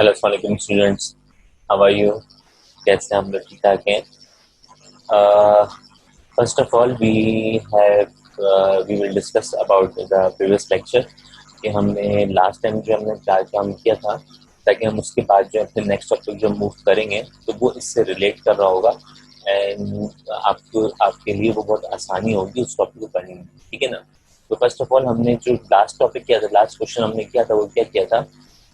Hello अस्सलाम students, how are you? कैसे हैं हम लोग? ठीक ठाक हैं। First of all we will discuss about the previous lecture कि हमने लास्ट टाइम जो हमने क्या काम किया था, ताकि हम उसके बाद जो अपने नेक्स्ट टॉपिक जो मूव करेंगे तो वो इससे रिलेट कर रहा होगा एंड आपको आपके लिए वो बहुत आसानी होगी उस टॉपिक को करने में। ठीक है ना? तो फर्स्ट ऑफ ऑल हमने जो लास्ट टॉपिक किया था, लास्ट क्वेश्चन हमने किया था, वो क्या किया था?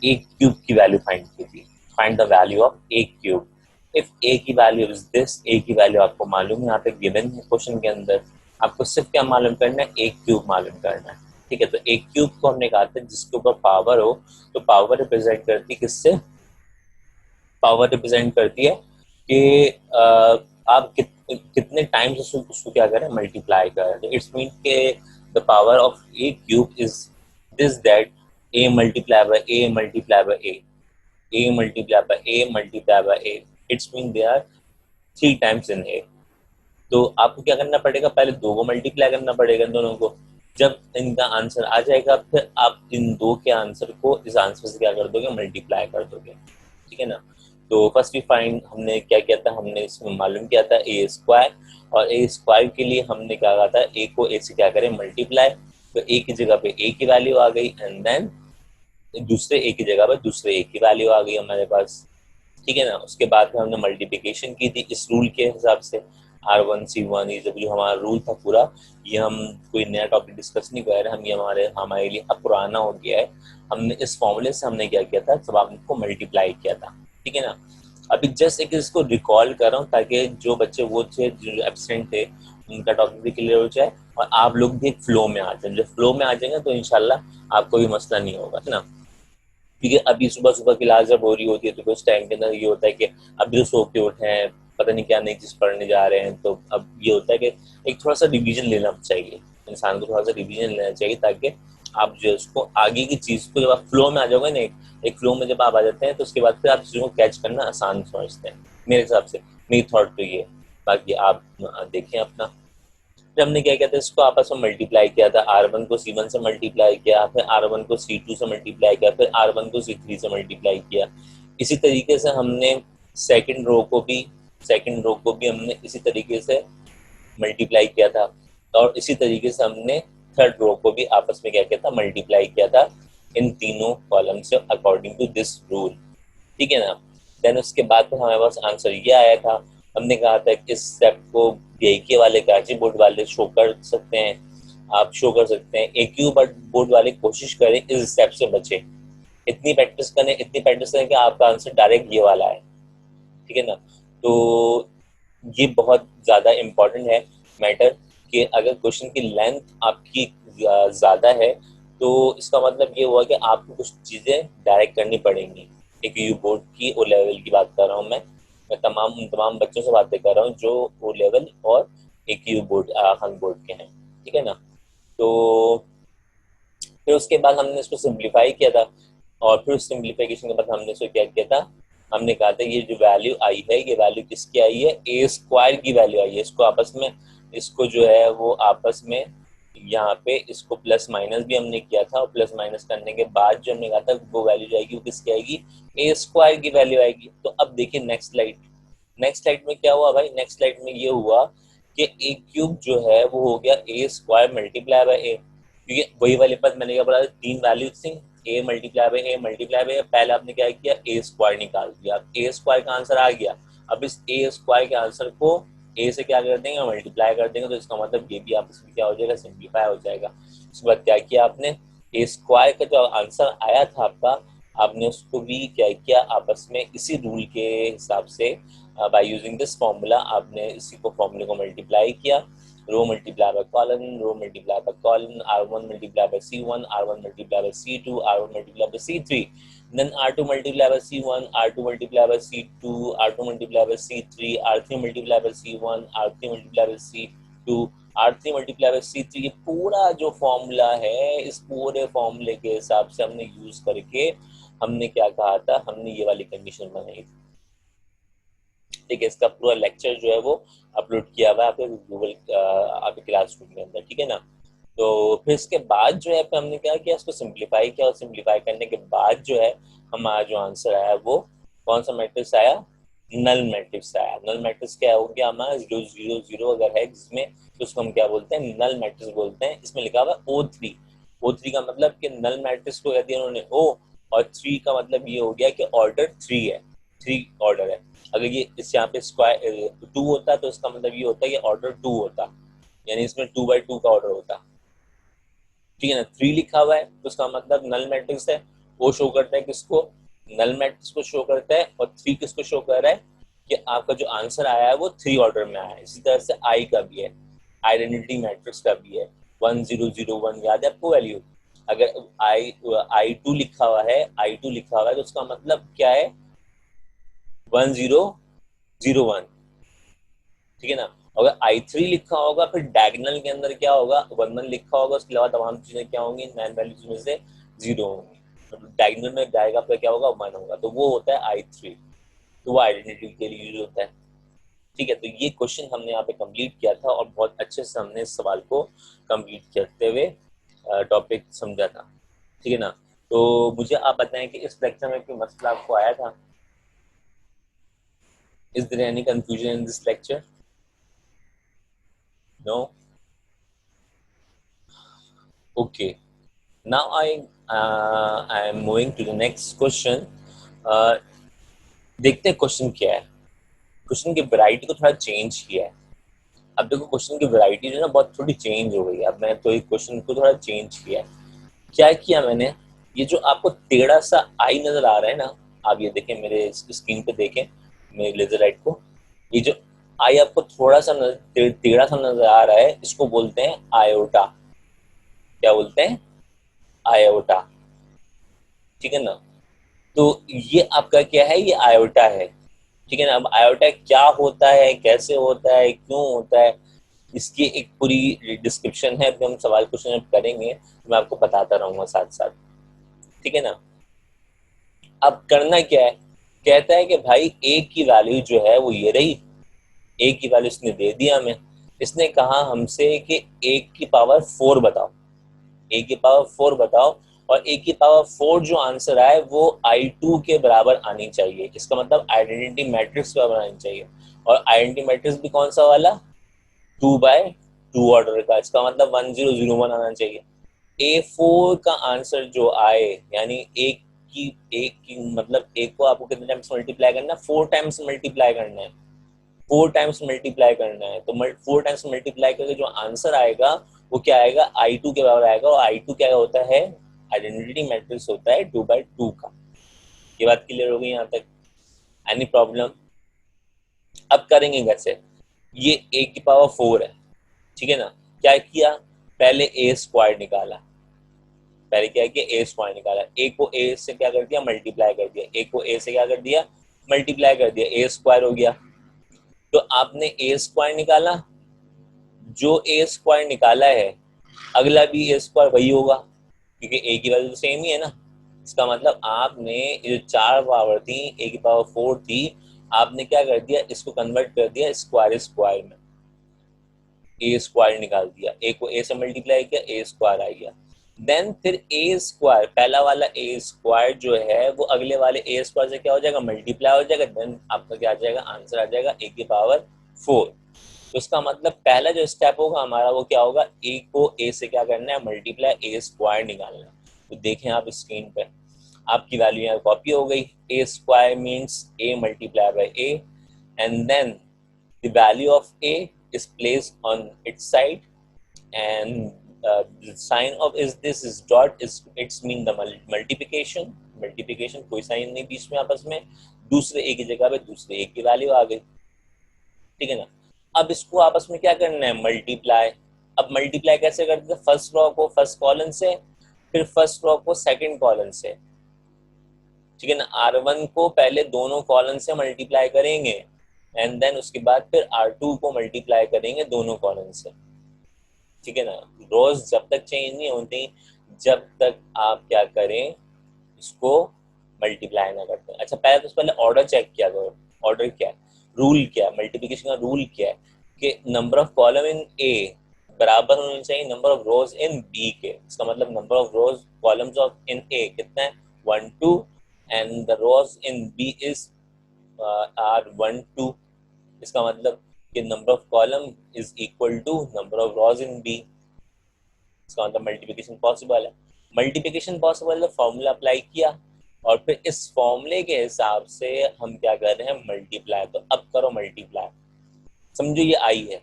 ए क्यूब की वैल्यू फाइंड की थी। Find the value of A cube. If A की वैल्यू इज दिस, ए की वैल्यू आपको मालूम है, यहाँ पे गिवन है क्वेश्चन के अंदर। आपको सिर्फ क्या मालूम करना है? ए क्यूब मालूम करना है। ठीक है, तो ए क्यूब को हमने कहा था जिसके ऊपर पावर हो, तो पावर रिप्रेजेंट करती है किससे? पावर रिप्रेजेंट करती है कि आप कितने टाइम्स उसको क्या करें, मल्टीप्लाई करें। तो इट्स मीन के the power of A cube is this, that A multiply by A multiply by A, A multiply by A multiply by A. It's mean they are 3 times in A. तो आपको क्या करना पड़ेगा? पहले दो को multiply करना पड़ेगा इन दोनों को। जब इनका आंसर आ जाएगा, फिर आप इन दो के आंसर को इस आंसर से क्या कर दोगे? मल्टीप्लाई कर दोगे। ठीक है ना? तो फर्स्ट वी फाइंड, हमने क्या किया था? हमने इसमें मालूम किया था ए स्क्वायर, और ए स्क्वायर के लिए हमने क्या कहा था? ए को ए से क्या करें? मल्टीप्लाई। तो ए की जगह पे ए की वैल्यू आ गई, एंड देन दूसरे ए की जगह पे दूसरे ए की वैल्यू आ गई हमारे पास। ठीक है ना? उसके बाद में हमने मल्टीप्लिकेशन की थी इस रूल के हिसाब से, R1 C1, ये जब जो हमारा रूल था पूरा, ये हम कोई नया टॉपिक डिस्कस नहीं कर रहे, हम ये हमारे लिए अब पुराना हो गया है। हमने इस फॉर्मूले से हमने क्या किया था? सब आपको मल्टीप्लाई किया था। ठीक है ना? अभी जस्ट एक इसको रिकॉल कर रहा हूँ, ताकि जो बच्चे वो थे जो एब्सेंट थे उनका टॉपिक भी क्लियर हो जाए, और आप लोग भी एक फ्लो में आ जाए। जब फ्लो में आ जाएंगे तो इंशाल्लाह आपको भी मसला नहीं होगा, है ना? क्योंकि अभी सुबह सुबह क्लास जब हो रही होती है तो उस टाइम के अंदर ये होता है कि अभी तो सो के उठे हैं, पता नहीं क्या नई चीज पढ़ने जा रहे हैं, तो अब ये होता है कि एक थोड़ा सा रिवीजन लेना चाहिए। इंसान को थोड़ा सा रिवीजन लेना चाहिए, ताकि आप जो है उसको आगे की चीज को, जब आप फ्लो में आ जाओगे ना, एक फ्लो में जब आप आ जाते हैं तो उसके बाद फिर आप चीजों को कैच करना आसान समझते हैं, मेरे हिसाब से। मेरी थॉट तो ये है। बाकी आप देखें अपना। फिर हमने क्या किया था? इसको आपस में मल्टीप्लाई किया था। R1 को C1 से मल्टीप्लाई किया, फिर R1 को C2 से मल्टीप्लाई किया, फिर R1 को C3 से मल्टीप्लाई किया। इसी तरीके से हमने सेकंड रो को भी हमने इसी तरीके से मल्टीप्लाई किया था, और इसी तरीके से हमने थर्ड रो को भी आपस में क्या किया था? मल्टीप्लाई किया था, इन तीनों कॉलम से अकॉर्डिंग टू दिस रूल। ठीक है ना? देन उसके बाद फिर हमारे पास आंसर ये आया था। हमने कहा था कि इस स्टेप को बीआईके वाले, कराची बोर्ड वाले शो कर सकते हैं, आप शो कर सकते हैं। AQ बोर्ड वाले कोशिश करें इस स्टेप से बचे, इतनी प्रैक्टिस करें कि आपका आंसर डायरेक्ट ये वाला है। ठीक है ना? तो ये बहुत ज़्यादा इम्पोर्टेंट है मैटर, कि अगर क्वेश्चन की लेंथ आपकी ज़्यादा है तो इसका मतलब ये हुआ कि आपको कुछ चीज़ें डायरेक्ट करनी पड़ेंगी। एक यू बोर्ड की ओ लेवल की बात कर रहा हूँ मैं तमाम बच्चों से बातें कर रहा हूँ जो ओ लेवल और एक यू बोर्ड खान बोर्ड के हैं। ठीक है ना? तो फिर उसके बाद हमने इसको सिंप्लीफाई किया था, और फिर उस सिंप्लीफिकेशन के बाद हमने इसको क्या किया था? हमने कहा था ये जो वैल्यू आई है, ये वैल्यू किसकी आई है? ए स्क्वायर की वैल्यू आई है। इसको आपस में, इसको जो है वो आपस में यहाँ पे इसको प्लस माइनस भी हमने किया था, और प्लस माइनस करने के बाद जो हमने कहा था वो वैल्यू जो आएगी वो किसकी आएगी? ए स्क्वायर की वैल्यू आएगी। तो अब देखिए नेक्स्ट स्लाइड। नेक्स्ट स्लाइड में क्या हुआ भाई? नेक्स्ट स्लाइड में ये हुआ कि ए क्यूब जो है वो हो गया ए स्क्वायर मल्टीप्लाई बाय ए, क्योंकि वही वाले पद मैंने क्या बोला था? तीन वैल्यूज थी, A multiply by A multiply by. पहले आपने क्या किया? ए स्क्वायर निकाल दिया, ए स्क्वायर का आंसर आ गया। अब इस ए स्क्वायर के आंसर को ए से क्या कर देंगे? मल्टीप्लाई कर देंगे। तो इसका मतलब ये भी आपस में क्या हो जाएगा? सिंप्लीफाई हो जाएगा। उसके बाद क्या किया आपने? ए स्क्वायर का जो आंसर आया था आपका, आपने उसको भी क्या किया? आपस में इसी रूल के हिसाब से, बाय यूजिंग दिस फॉर्मूला, आपने इसी को फॉर्मूले को मल्टीप्लाई किया। Row multiply by column, row multiply by column, R1 multiply by C1, R1 multiply by C2, R1 multiply by C3, then R2 multiply by C1, R2 multiply by C2, R2 multiply by C3, R3 multiply by C1, R3 multiply by C2, R3 multiply by C3। ये पूरा जो formula है, इस पूरे फॉर्मूले के हिसाब से हमने यूज करके हमने क्या कहा था? हमने ये वाली कंडीशन बनाई थी। ठीक है? इसका पूरा लेक्चर जो है वो अपलोड किया हुआ है आपके गूगल आपके क्लासरूम के अंदर। ठीक है ना? तो फिर इसके बाद जो है हमने क्या किया? इसको सिंप्लीफाई किया, और सिंप्लीफाई करने के बाद जो है हमारा जो आंसर आया वो कौन सा मैट्रिक्स आया, नल मैट्रिक्स आया। नल मैट्रिक्स क्या हो गया हमारा, 0 0 0 अगर है जिसमें, तो उसको हम क्या बोलते हैं, नल मैट्रिक्स बोलते हैं। इसमें लिखा हुआ है O3। O3 का मतलब कि नल मैट्रिक्स को कह दिया उन्होंने O, और 3 का मतलब ये हो गया कि ऑर्डर 3 है, 3 ऑर्डर है। अगर ये इस यहाँ पे स्क्वायर 2 होता तो इसका मतलब ये होता है कि ऑर्डर 2 होता, यानी इसमें 2/2 का ऑर्डर होता। ठीक है ना, 3 लिखा हुआ है तो उसका मतलब नल मैट्रिक्स है। वो शो करता है किसको, नल मैट्रिक्स को शो करता है। और 3 किसको शो कर रहा है कि आपका जो आंसर आया है वो 3 ऑर्डर में आया है। इसी तरह से आई का भी है, आइडेंटिटी मैट्रिक्स का भी है। 1 0 0 1 याद है आपको वैल्यू। अगर I2 लिखा हुआ है, I2 लिखा हुआ है तो उसका मतलब क्या है, 1001। ठीक है ना। अगर I3 लिखा होगा फिर डायगोनल के अंदर क्या होगा, 1 1 लिखा होगा, उसके अलावा तमाम चीजें क्या होंगी, 9 वैल्यूज में से 0 होंगी। तो डायगोनल में जाएगा फिर क्या होगा, 1 होगा, तो वो होता है I3। तो वो आइडेंटिटी के लिए यूज होता है। ठीक है, तो ये क्वेश्चन हमने यहाँ पे कंप्लीट किया था और बहुत अच्छे से हमने इस सवाल को कंप्लीट करते हुए टॉपिक समझा था। ठीक है ना। तो मुझे आप बताएं कि इस लेक्चर में कोई मसला आपको आया था, is there any confusion in this lecture? No? Okay, now I am moving to the next question. uh, देखते हैं क्वेश्चन क्या है। क्वेश्चन की वैरायटी को थोड़ा चेंज किया है। अब देखो क्वेश्चन की वैरायटी जो है ना बहुत थोड़ी चेंज हो गई है। अब मैं तो एक क्वेश्चन को थोड़ा चेंज किया है। क्या किया मैंने, ये जो आपको टेढ़ा सा आई नजर आ रहा है ना, आप ये देखें मेरे स्क्रीन पे देखें, मेरे लेजर लाइट को, ये जो आई आपको थोड़ा सा टेढ़ा सा नजर आ रहा है, इसको बोलते हैं आयोटा। क्या बोलते हैं, आयोटा। ठीक है ना। तो ये आपका क्या है, ये आयोटा है। ठीक है ना। अब आयोटा क्या होता है, कैसे होता है, क्यों होता है, इसकी एक पूरी डिस्क्रिप्शन है। अभी हम सवाल क्वेश्चन करेंगे तो मैं आपको बताता रहूंगा साथ साथ। ठीक है ना। अब करना क्या है, कहता है कि भाई ए की वैल्यू जो है वो ये रही। ए की वैल्यू इसने दे दिया हमें। इसने कहा हमसे कि ए की पावर 4 बताओ, ए की पावर 4 बताओ। और ए की पावर 4 जो आंसर आए वो I2 के बराबर आनी चाहिए। इसका मतलब आइडेंटिटी मैट्रिक्स के बराबर आनी चाहिए। और आइडेंटिटी मैट्रिक्स भी कौन सा वाला, 2/2 ऑर्डर का। इसका मतलब 1001 आना चाहिए। A4 का आंसर जो आए, यानी एक की मतलब एक को आपको कितने टाइम्स मल्टीप्लाई करना है, 4 टाइम्स मल्टीप्लाई करना है। 4 टाइम्स मल्टीप्लाई करना है, तो 4 टाइम्स मल्टीप्लाई करके जो आंसर आएगा वो क्या आएगा, I2 के बराबर आएगा। और I2 क्या होता है, आइडेंटिटी मैट्रिक्स होता है 2/2 का। ये बात क्लियर हो गई यहाँ तक? Any problem? अब करेंगे कैसे, ये ए की पावर 4 है। ठीक है ना। क्या किया, पहले ए स्क्वायर निकाला। पहले क्या किया, ए स्क्वायर निकाला। ए को ए से क्या कर दिया, मल्टीप्लाई कर दिया। ए को ए से क्या कर दिया, मल्टीप्लाई कर दिया, ए स्क्वायर हो गया। तो आपने ए स्क्वायर निकाला, जो ए स्क्वायर निकाला है अगला भी ए स्क्वायर वही होगा, क्योंकि ए की वैल्यू तो सेम ही है ना। इसका मतलब आपने ये जो 4 पावर थी, ए की पावर 4 थी, आपने क्या कर दिया, इसको कन्वर्ट कर दिया स्क्वायर स्क्वायर में। ए स्क्वायर निकाल दिया, ए को ए से मल्टीप्लाई किया, ए स्क्वायर आ गया। देन फिर ए स्क्वायर, पहला वाला ए स्क्वायर जो है वो अगले वाले ए स्क्वायर से क्या हो जाएगा, मल्टीप्लाई हो जाएगा। देन आपका क्या आ जाएगा, आंसर आ जाएगा ए की पावर 4। तो इसका मतलब पहला जो स्टेप होगा हमारा वो क्या होगा, ए को ए से क्या करना है, मल्टीप्लाई, ए स्क्वायर निकालना है। तो देखें आप स्क्रीन पे, आपकी वैल्यू यहाँ कॉपी हो गई। A square means A multiply by A, and then the value of a is placed on its side, and the sign of is this is dot is it's mean the multiplication। Multiplication, कोई sign नहीं बीच में आपस में, दूसरे ए की जगह पे दूसरे ए की वैल्यू आ गई। ठीक है ना। अब इसको आपस में क्या करना है, मल्टीप्लाई। अब मल्टीप्लाई कैसे करते हैं, फर्स्ट रो को फर्स्ट कॉलम से, फिर फर्स्ट रो को सेकंड कॉलम से। ठीक है ना। R1 को पहले दोनों कॉलम से मल्टीप्लाई करेंगे, एंड देन उसके बाद फिर R2 को मल्टीप्लाई करेंगे दोनों कॉलम से। ठीक है ना। रोज जब तक चेंज नहीं होती जब तक आप क्या करें, इसको मल्टीप्लाई ना करते। अच्छा पहले तो पहले ऑर्डर चेक किया करो। ऑर्डर क्या है, रूल क्या है, मल्टीप्लिकेशन का रूल क्या है, कि number of column in A बराबर होने चाहिए number of rows in B के। इसका मतलब number of rows columns of in A कितना है, 1 2, and the rows in B is are 1 2. इसका मतलब कि number of column is equal to number of rows in B. इसका मतलब मल्टीप्लिकेशन पॉसिबल है। मल्टीप्लिकेशन पॉसिबल है, फॉर्मूला अप्लाई किया और फिर इस फॉर्मूले के हिसाब से हम क्या कर रहे हैं, मल्टीप्लाई। तो अब करो मल्टीप्लाई। समझो ये आई है,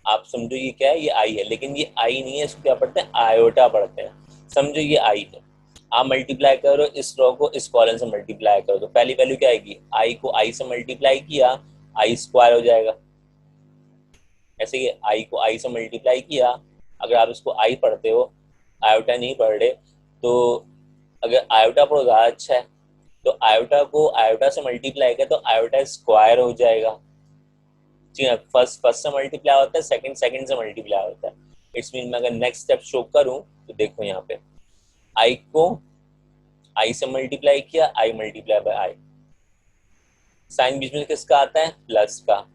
आप समझो ये क्या है, ये आई है, लेकिन ये आई नहीं है, इसको क्या पढ़ते हैं, आयोटा पढ़ते हैं। समझो ये आई है, आप मल्टीप्लाई करो इस रो को इस कॉलम से मल्टीप्लाई करो, तो पहली वैल्यू क्या आएगी, आई को आई से मल्टीप्लाई किया, आई स्क्वायर हो जाएगा। ऐसे ही आई को आई से मल्टीप्लाई किया, अगर आप इसको आई पढ़ते हो, आयोटा नहीं पढ़ रहे, तो अगर आयोटा पढ़ो ज़्यादा अच्छा है। तो आयोटा को आयोटा से मल्टीप्लाई किया तो आयोटा स्क्वायर हो जाएगा। ठीक है, फर्स्ट फर्स्ट से मल्टीप्लाई होता है, सेकंड सेकंड से मल्टीप्लाई होता है। इट्स मीन मैं अगर नेक्स्ट स्टेप शो करूं तो देखो यहाँ पे आई को आई से मल्टीप्लाई किया, आई मल्टीप्लाई बाय आई, साइन बीच में किसका आता है, प्लस का।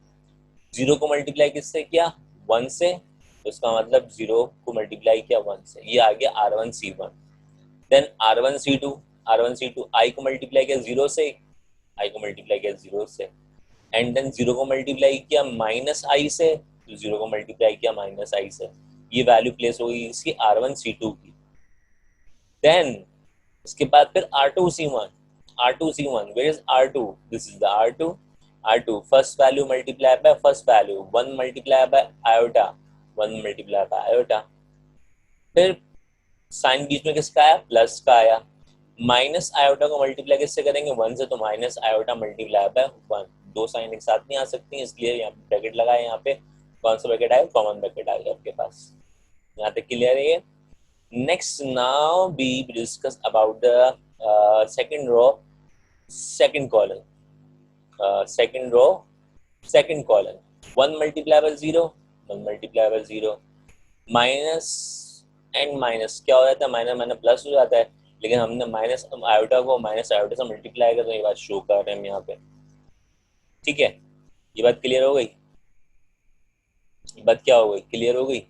जीरो को मल्टीप्लाई किससे किया, वन से, तो इसका मतलब जीरो को मल्टीप्लाई किया वन से, ये आ गया R1C1। देन R1C2, R1C2 आई को मल्टीप्लाई किया जीरो से, आई को मल्टीप्लाई किया जीरो से, एंड देन जीरो को मल्टीप्लाई किया माइनस आई से, तो जीरो को मल्टीप्लाई किया माइनस आई से। ये वैल्यू प्लेस हो गई इसकी R1C2 की। देन इसके बाद फिर R2C1, R2C1, where is R2, this is the R2, R2 first value multiply by first value, one multiply by iota, one multiply by iota. फिर साइन बीच में किसका आया, प्लस का आया, माइनस आयोटा को मल्टीप्लाई किससे करेंगे, वन से, तो minus iota multiply by one. दो साइन एक साथ नहीं आ सकती, इसलिए यहाँ ब्रैकेट लगाए, यहाँ पे कौन सा ब्रैकेट आएगा, कॉमन ब्रैकेट आएगा आपके पास। यहाँ तक क्लियर है ये। Next now we discuss about the second row, second column, second row, second column, 1 multiply by 0, 1 multiply by 0, minus and minus क्या हो जाता है, माइनस माइनस प्लस हो जाता है, लेकिन हमने माइनस आयोटा को माइनस आयोटा से मल्टीप्लाई कर, तो ये बात शो कर रहे हैं हम यहाँ पे। ठीक है, ये बात क्लियर हो गई, ये बात क्या हो गई, क्लियर हो गई।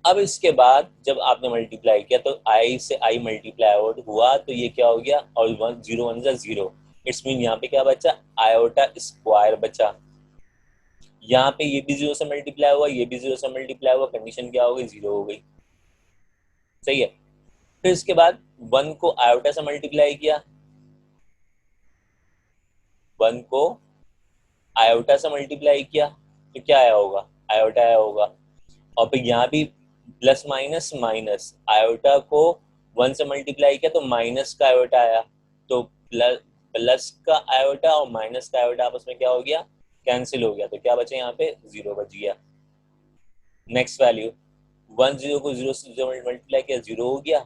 अब इसके बाद जब आपने मल्टीप्लाई किया तो आई से आई मल्टीप्लाई आउट हुआ, तो ये क्या हो गया, और वन जीरो वन जा जीरो, इट्स मीन यहाँ पे क्या बचा, आयोटा स्क्वायर बचा। यहाँ पे ये भी जीरो से मल्टीप्लाई हुआ, ये भी जीरो से मल्टीप्लाई हुआ, कंडीशन क्या हो गई, जीरो हो गई। सही है। फिर इसके बाद वन को आयोटा से मल्टीप्लाई किया, वन को आयोटा से मल्टीप्लाई किया, तो क्या आया होगा, आयोटा आया होगा। और फिर यहाँ भी प्लस माइनस माइनस, आयोटा को वन से मल्टीप्लाई किया तो माइनस का आयोटा आया, तो प्लस प्लस का आयोटा और माइनस का आयोटा आपस में क्या हो गया, कैंसिल हो गया, तो क्या बचा यहाँ पे, जीरो बच गया। नेक्स्ट वैल्यू, वन जीरो को जीरो से मल्टीप्लाई किया, जीरो हो गया,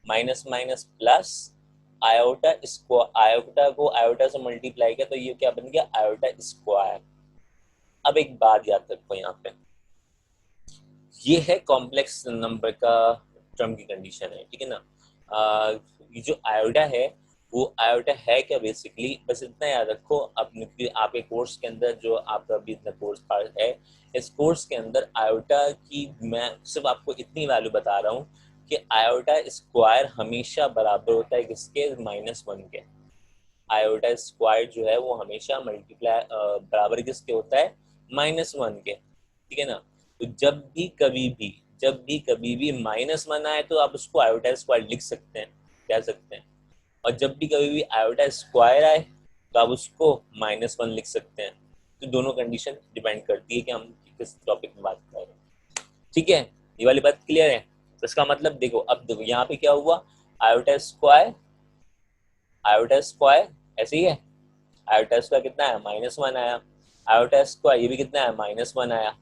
minus minus plus, iota square, iota को आयोटा से मल्टीप्लाई किया, तो ये क्या बन गया, आयोटा स्क्वायर। अब एक बात याद रखो यहाँ पे, ये है कॉम्प्लेक्स नंबर का टर्म की कंडीशन है, ठीक है ना। ये जो आयोटा है वो आयोटा है क्या, बेसिकली बस इतना याद रखो अपने आपके कोर्स के अंदर, जो आपका अभी इतना कोर्स है, इस कोर्स के अंदर आयोटा की मैं सिर्फ आपको इतनी वैल्यू बता रहा हूँ कि आयोटा स्क्वायर हमेशा बराबर होता है किसके, -1 के। आयोटा स्क्वायर जो है वो हमेशा मल्टीप्लाई बराबर किसके होता है, -1 के, ठीक है ना। तो जब भी कभी भी -1 आए तो आप उसको आयोटा स्क्वायर लिख सकते हैं, कह सकते हैं। और जब भी कभी भी आयोटा स्क्वायर आए तो आप उसको -1 लिख सकते हैं। तो दोनों कंडीशन डिपेंड करती है कि हम किस टॉपिक में बात कर रहे हैं। ठीक है, ये वाली बात क्लियर है। तो इसका मतलब देखो, अब देखो यहाँ पे क्या हुआ, आयोटा स्क्वायर, आयोटा स्क्वायर ऐसे ही है, आयोटा स्क्वायर कितना है, -1 आया, आयोटा स्क्वायर ये भी कितना है, -1 आया,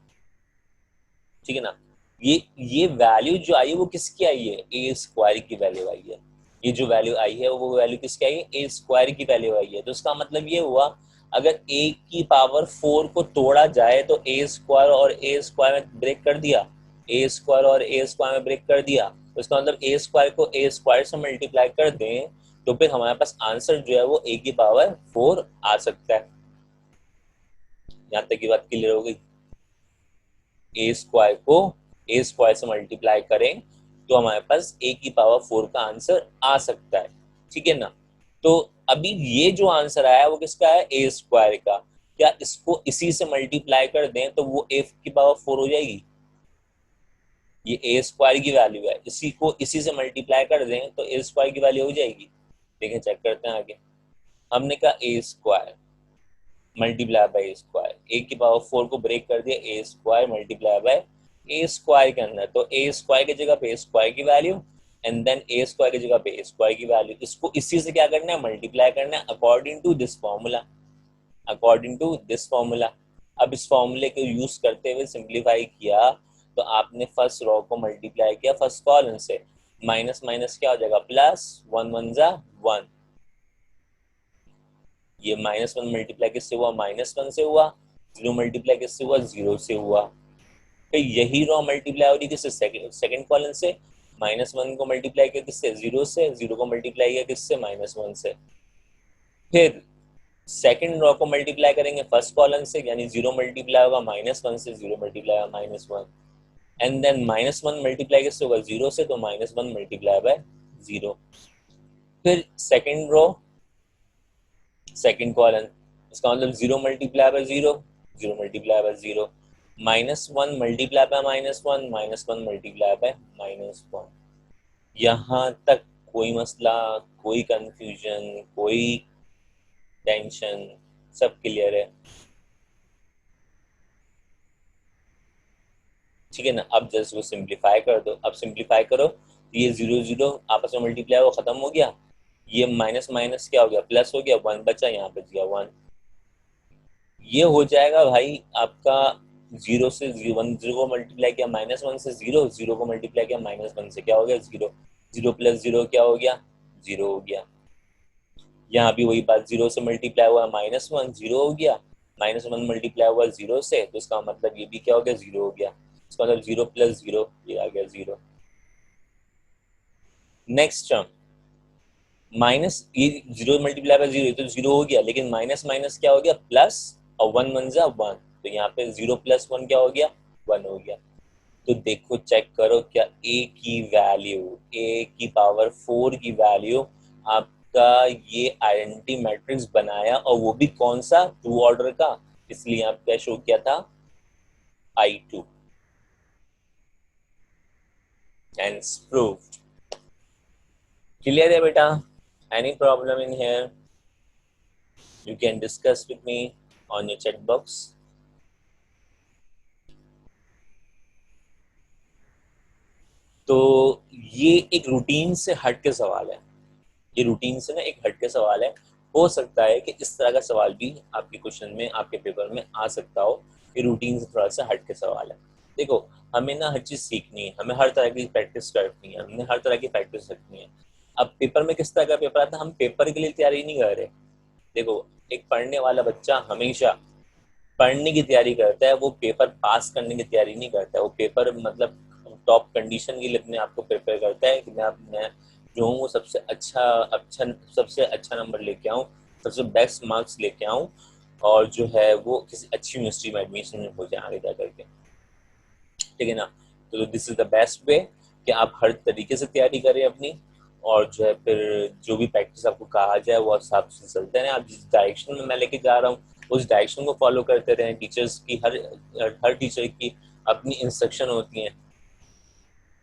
ठीक है ना। ये वैल्यू जो आई है वो किसकी आई है, ए स्क्वायर की वैल्यू आई है। ये जो वैल्यू आई है वो वैल्यू किसकी आई है, ए स्क्वायर की वैल्यू आई है। तो इसका मतलब ये हुआ, अगर ए की पावर 4 को तोड़ा जाए तो ए स्क्वायर और ए स्क्वायर में ब्रेक कर दिया, ए स्क्वायर और ए स्क्वायर में ब्रेक कर दिया, तो इसका मतलब ए स्क्वायर को ए स्क्वायर से मल्टीप्लाई कर दें तो फिर हमारे पास आंसर जो है वो ए की पावर 4 आ सकता है। यहाँ तक की बात क्लियर हो गई। ए स्क्वायर को ए स्क्वायर से मल्टीप्लाई करें तो हमारे पास ए की पावर 4 का आंसर आ सकता है, ठीक है ना। तो अभी ये जो आंसर आया वो किसका है, ए स्क्वायर का। क्या इसको इसी से मल्टीप्लाई कर दें तो वो ए की पावर 4 हो जाएगी। ये ए स्क्वायर की वैल्यू है, इसी को इसी से मल्टीप्लाई कर दें तो ए स्क्वायर की वैल्यू हो जाएगी। देखें चेक करते हैं आगे। हमने कहा A square multiply by A square, A की पावर 4 को ब्रेक कर दिया, A square multiply by A square के अंदर, तो ए स्क्वायर की जगह पे ए स्क्वायर की value and then A square की जगह पे ए स्क्वायर की वैल्यू, इसको इसी से क्या करना है, मल्टीप्लाई करना है according to this formula, according to this formula. अब इस फॉर्मूले को यूज करते हुए सिंप्लीफाई किया तो आपने फर्स्ट रो को मल्टीप्लाई किया फर्स्ट कॉलम से, माइनस माइनस क्या हो जाएगा प्लस, वन वन जा वन, ये माइनस वन मल्टीप्लाई किससे हुआ, माइनस वन से हुआ, जीरो मल्टीप्लाई किससे हुआ, जीरो से हुआ। फिर यही रो मल्टीप्लाई हो रही किससे, सेकंड कॉलम से, माइनस वन को मल्टीप्लाई किया किससे, जीरो से, जीरो को मल्टीप्लाई किया किससे, माइनस वन से। फिर सेकंड रो को मल्टीप्लाई करेंगे फर्स्ट कॉलम से, यानी जीरो मल्टीप्लाई होगा माइनस वन से, जीरो मल्टीप्लाई होगा minus one, and then minus one multiply किससे होगा, जीरो से, तो minus one multiply by zero. फिर सेकंड रो सेकंड कॉलम, इसका मतलब zero multiply by zero, zero multiply by zero, minus one multiply by minus one, minus one multiply by minus one. यहाँ तक कोई मसला, कोई कंफ्यूजन, कोई टेंशन, सब क्लियर है, ठीक है ना। अब जस्ट वो सिंप्लीफाई कर दो, अब सिंप्लीफाई करो तो ये जीरो जीरो आपस में मल्टीप्लाई वो खत्म हो गया, ये माइनस माइनस क्या हो गया, प्लस हो गया, वन बचा यहाँ पे दिया वन, ये हो जाएगा भाई आपका जीरो से वन, जीरो को मल्टीप्लाई किया माइनस वन से जीरो, जीरो को मल्टीप्लाई किया माइनस वन से क्या हो गया, जीरो, जीरो प्लस जीरो क्या हो गया, जीरो हो गया। यहाँ भी वही बात, जीरो से मल्टीप्लाई हुआ माइनस वन, जीरो हो गया, माइनस वन मल्टीप्लाई हुआ जीरो से, तो इसका मतलब ये भी क्या हो गया, जीरो हो गया। इसका मतलब जीरो प्लस जीरो, ये आ गया जीरो। नेक्स्ट टर्म माइनस, ये जीरो मल्टीप्लाई बाय जीरो, तो जीरो हो गया, लेकिन माइनस माइनस क्या हो गया, प्लस, और वन वन जा वन, तो यहाँ पे जीरो प्लस वन क्या हो गया, वन हो गया। तो देखो चेक करो क्या ए की वैल्यू, ए की पावर 4 की वैल्यू आपका ये आइडेंटिटी मैट्रिक्स बनाया, और वो भी कौन सा, टू ऑर्डर का, इसलिए आप क्या शो किया था, I2, hence proved। क्लियर है बेटा, any problem in here, you can discuss with me on your chat box। तो ये एक रूटीन से हट के सवाल है, ये रूटीन से ना एक हट के सवाल है, हो सकता है कि इस तरह का सवाल भी आपके क्वेश्चन में, आपके पेपर में आ सकता हो, ये रूटीन से थोड़ा सा हट के सवाल है। देखो हमें ना हर चीज़ सीखनी है, हमें हर तरह की प्रैक्टिस करनी है, हमने हर तरह की प्रैक्टिस रखनी है। अब पेपर में किस तरह का पेपर आता है, हम पेपर के लिए तैयारी नहीं कर रहे। देखो एक पढ़ने वाला बच्चा हमेशा पढ़ने की तैयारी करता है, वो पेपर पास करने की तैयारी नहीं करता है, वो पेपर मतलब टॉप कंडीशन के लिए अपने आप को प्रिपेयर करता है कि मैं जो हूँ वो सबसे अच्छा नंबर लेके आऊँ, सबसे बेस्ट मार्क्स लेके आऊँ, और जो है वो किसी अच्छी यूनिवर्सिटी में एडमिशन हो जाए आगे जा करके, ठीक है ना। तो this is the best way कि आप हर तरीके से तैयारी करें अपनी, और जो है फिर जो भी प्रैक्टिस आपको कहा जाए वो हिसाब से चलते रहें। आप जिस डायरेक्शन में मैं लेके जा रहा हूँ उस डायरेक्शन को फॉलो करते रहें। टीचर्स की हर टीचर की अपनी इंस्ट्रक्शन होती हैं,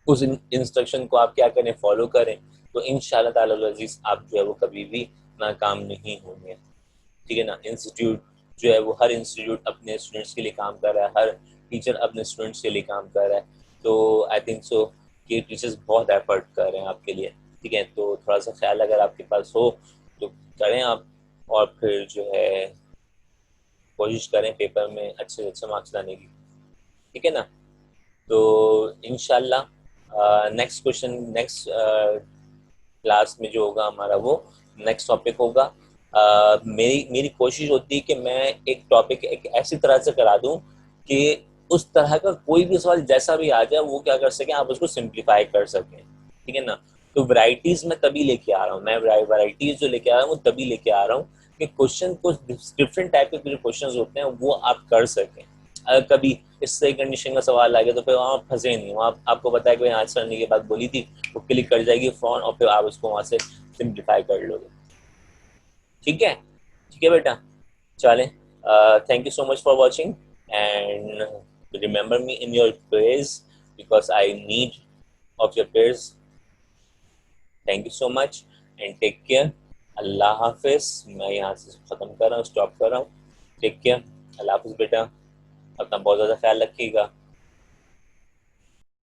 उस इंस्ट्रक्शन को आप क्या करें, फॉलो करें, तो इंशाल्लाह ताला अजीज आप जो है वो कभी भी नाकाम नहीं होंगे, ठीक है ना। इंस्टीट्यूट जो है वो हर इंस्टीट्यूट अपने स्टूडेंट्स के लिए काम कर रहा है, हर टीचर अपने स्टूडेंट्स के लिए काम कर रहा है, तो आई थिंक सो कि टीचर्स बहुत एफर्ट कर रहे हैं आपके लिए, ठीक है। तो थोड़ा सा ख्याल अगर आपके पास हो तो करें आप, और फिर जो है कोशिश करें पेपर में अच्छे से अच्छे मार्क्स लाने की, ठीक है ना। तो इंशाल्लाह नेक्स्ट क्वेश्चन, नेक्स्ट क्लास में जो होगा हमारा वो नेक्स्ट टॉपिक होगा। मेरी कोशिश होती है कि मैं एक टॉपिक एक ऐसी तरह से करा दूं कि उस तरह का कोई भी सवाल जैसा भी आ जाए वो क्या कर सके, आप उसको सिंप्लीफाई कर सकें, ठीक है ना। तो वैरायटीज मैं तभी लेके आ रहा हूँ, मैं वैरायटीज जो लेके आ रहा हूँ वो तभी लेके आ रहा हूँ कि क्वेश्चन कुछ डिफरेंट टाइप के जो क्वेश्चन होते हैं वो आप कर सकें। अगर कभी इस तरह कंडीशन का सवाल आ गया तो फिर वहाँ फंसे नहीं, वहाँ आपको पता है कि आंसर करने की बात बोली थी, वो क्लिक कर जाएगी फोन और फिर आप उसको वहाँ से सिंप्लीफाई कर लोगे। ठीक है बेटा, चलें। Thank you so much for watching and remember me in your prayers because I need of your prayers. Thank you so much and take care. अल्लाह हाफिज। मैं यहाँ से ख़त्म कर रहा हूँ, स्टॉप कर रहा हूँ। Take care. अल्लाह हाफिज बेटा, अपना बहुत ज़्यादा ख्याल रखिएगा।